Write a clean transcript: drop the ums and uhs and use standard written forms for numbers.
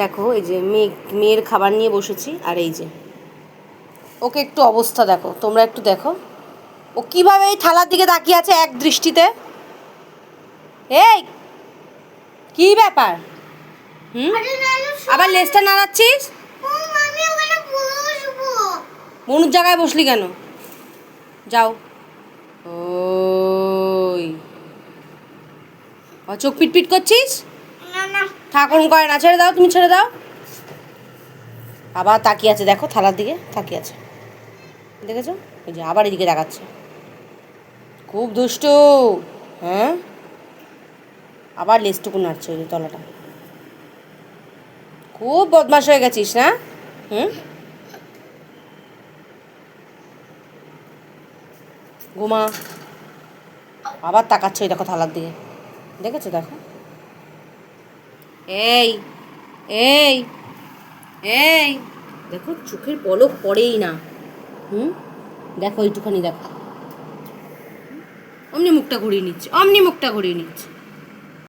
দেখো এই যে মেয়ের খাবার নিয়ে বসেছি, আর এই যে ওকে একটু অবস্থা দেখো, তোমরা একটু দেখো ও কিভাবে এই থালার দিকে তাকিয়ে আছে এক দৃষ্টিতে। এই কি ব্যাপার? আবার লেজটা নাড়াচ্ছিস? মনুর জায়গায় বসলি কেন? যাও। ওই চোখ পিটপিট করছিস? ঠাকুর করে না, ছেড়ে দাও, তুমি ছেড়ে দাও। আবার তাকিয়ে আছে দেখো, থালার দিকে তাকিয়ে আছে, দেখেছো? এই যে আবার এদিকে তাকাচ্ছে, খুব দুষ্টু। হ্যাঁ, আবার লেজটুকু নাড়ছে ওই তলাটা। খুব বদমাশ হয়ে গেছিস না? ঘুমা। আবার তাকাচ্ছে ওই দেখো থালার দিকে, দেখেছো? দেখো, এই এই এই দেখো, চোখের পলক পড়েই না। দেখো এইটুখানি দেখো, অমনি মুখটা ঘুরিয়ে নিচ্ছে, অমনি মুখটা ঘুরিয়ে নিচ্ছে।